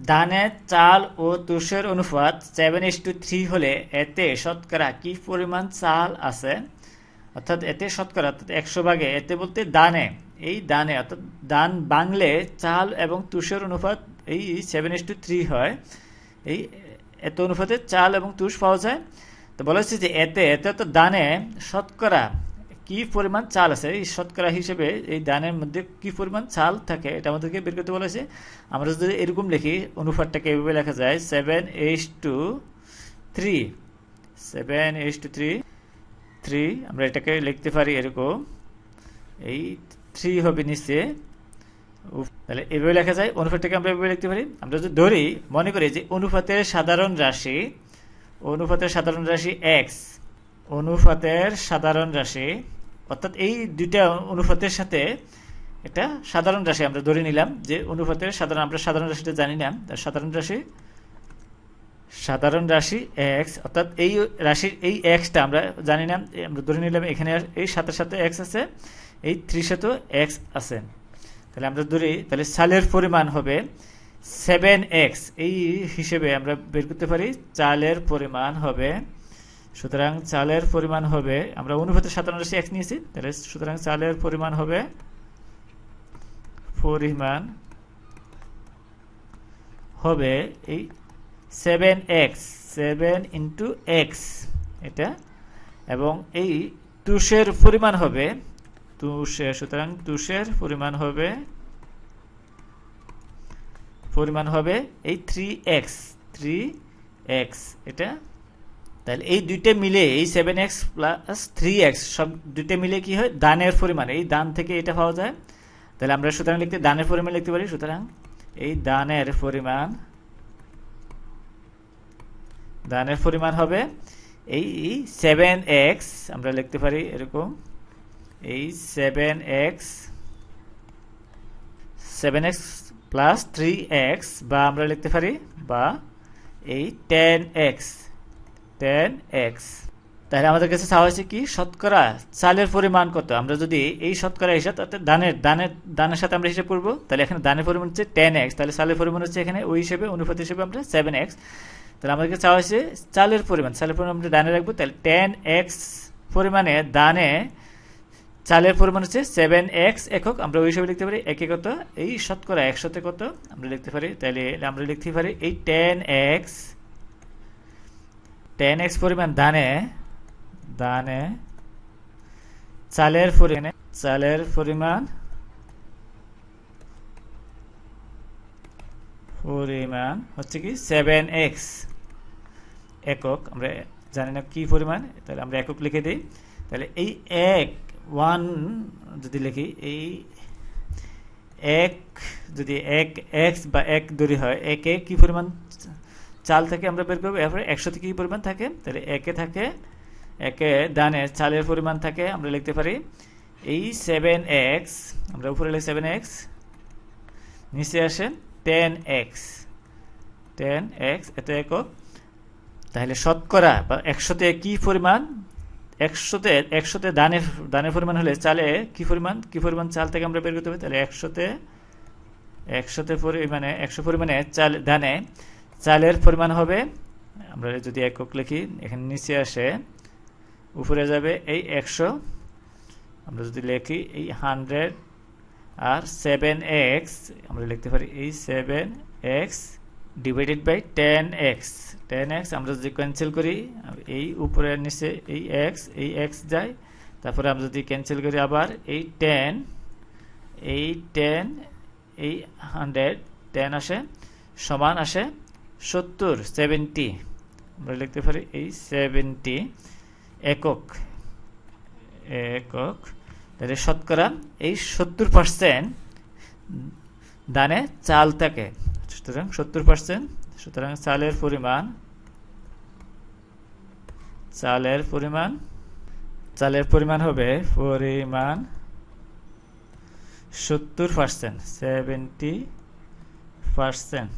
ধানে চাল ও তুষের অনুপাত 7:3 হলে এতে শতকরা কি পরিমাণ চাল আছে, অর্থাৎ এতে শতকরা অর্থাৎ 100 ভাগে, এতে বলতে দানে, এই দানে অর্থাৎ দান বাংলে চাল এবং তুষের অনুপাত এই 7:3 হয়, এই এত অনুপাতে চাল এবং তুষ পাওয়া যায়। তো বলা হচ্ছে যে এতে তো দানে শতকরা কি পরিমাণ চাল আছে, এই শতকরা হিসেবে এই দানের মধ্যে কি পরিমাণ চাল থাকে এটা আমাদেরকে বের করতে বলা হয়েছে। আমরা যদি এরকম লিখি অনুপাতটাকে এভাবে লেখা যায় 7:3, 7:3, আমরা এটাকে লিখতে পারি এরকম, এই 3 হবে নিচে, তাহলে এভাবে লেখা যায়। অনুপাতটাকে আমরা এভাবে লিখতে পারি। আমরা যদি ধরি, মনে করি যে অনুপাতের সাধারণ রাশি x, অনুপাতের সাধারণ রাশি অর্থাৎ এই দুইটা অনুপাতের সাথে একটা সাধারণ রাশি আমরা ধরে নিলাম যে অনুপাতের আমরা সাধারণ রাশিটা জানি না, সাধারণ রাশি x, অর্থাৎ এই রাশির এই xটা আমরা জানি না, আমরা ধরে নিলাম এখানে এই সাথে x আছে, এই 3 সাথে x আছে। তাহলে আমরা ধরি, তাহলে চালের পরিমাণ হবে 7x, এই হিসেবে আমরা বের করতে পারি চালের পরিমাণ হবে। সুতরাং চালের পরিমাণ হবে, আমরা অনুপাতের সাধারণ রাশি x নিয়েছি, তাহলে সুতরাং চালের পরিমাণ হবে এই 7x, 7 into x এটা, এবং এই তুষের পরিমাণ হবে সুতরাং তুষের পরিমাণ হবে এই 3x এটা। তাহলে এই দুইটা মিলে এই 7x প্লাস 3x সব দুইটা মিলে কি হয়, দানের পরিমাণ, এই দান থেকে এটা পাওয়া যায়। তাহলে আমরা সুতরাং দানের পরিমাণ লিখতে পারি। সুতরাং এই দানের পরিমাণ হবে এই 7x, আমরা লিখতে পারি এরকম, এই 7x প্লাস 3x, বা আমরা লিখতে পারি বা এই 10x। তাহলে আমাদের কাছে চাওয়া হয়েছে কি, শতকরা চালের পরিমাণ কত। আমরা যদি এই শতকরা হিসাব অর্থাৎ দানের সাথে আমরা হিসাব করবো, তাহলে এখানে দানের পরিমাণ হচ্ছে 10x, তাহলে চালের পরিমাণ হচ্ছে এখানে ওই হিসেবে অনুপাত হিসেবে আমরা 7x। তাহলে আমাদেরকে চাওয়া হয়েছে চালের পরিমাণ আমরা দানে রাখবো, তাহলে 10x পরিমাণে দানে চালের পরিমাণ হচ্ছে 7x একক, আমরা ওই হিসেবে লিখতে পারি একে কত, এই শতকরা 100তে কত আমরা লিখতে পারি। তাহলে আমরা লিখতে পারি এই 10x পরিমাণ দানে চালের পরিমাণ হচ্ছে কি 7x একক, আমরা জানি না কি পরিমাণ, তাহলে আমরা একক লিখে দিই। তাহলে এই 1 যদি লিখি, এই যদি x বা 1 দূরি হয়, একে কি পরিমাণ চাল থাকে আমরা বের করবো, এরপরে 100 থেকে কি পরিমাণ থাকে, তাহলে একে দানের চালের পরিমাণ থাকে, আমরা লিখতে পারি এই 7x, আমরা উপরে লিখি 7x, নিচে আসে 10x এত একক। তাহলে শতকরা বা 100তে কি পরিমাণ, 100তে দানের পরিমাণ হলে চালে কি পরিমাণ চাল থেকে আমরা বের করতে পারি। তাহলে 100 পরিমাণে দানে চালের পরিমাণ হবে, আমরা যদি একক লিখি এখানে নিচে আসে উপরে যাবে এই 100, আমরা যদি লিখি এই 100 আর 7x, আমরা লিখতে পারি এই 7x ডিভাইডেড বাই 10x, আমরা যদি ক্যান্সেল করি এই উপরে নিচে এই x যায়, তারপরে আমরা যদি ক্যান্সেল করি আবার এই 10 এই 100 10 আসে সমান আসে 70, আমরা লিখতে পারি এই 70 একক। তাহলে শতকরা এই 70% দানে চাল থাকে, সুতরাং 70%, সুতরাং চালের পরিমাণ হবে 70%, 70%।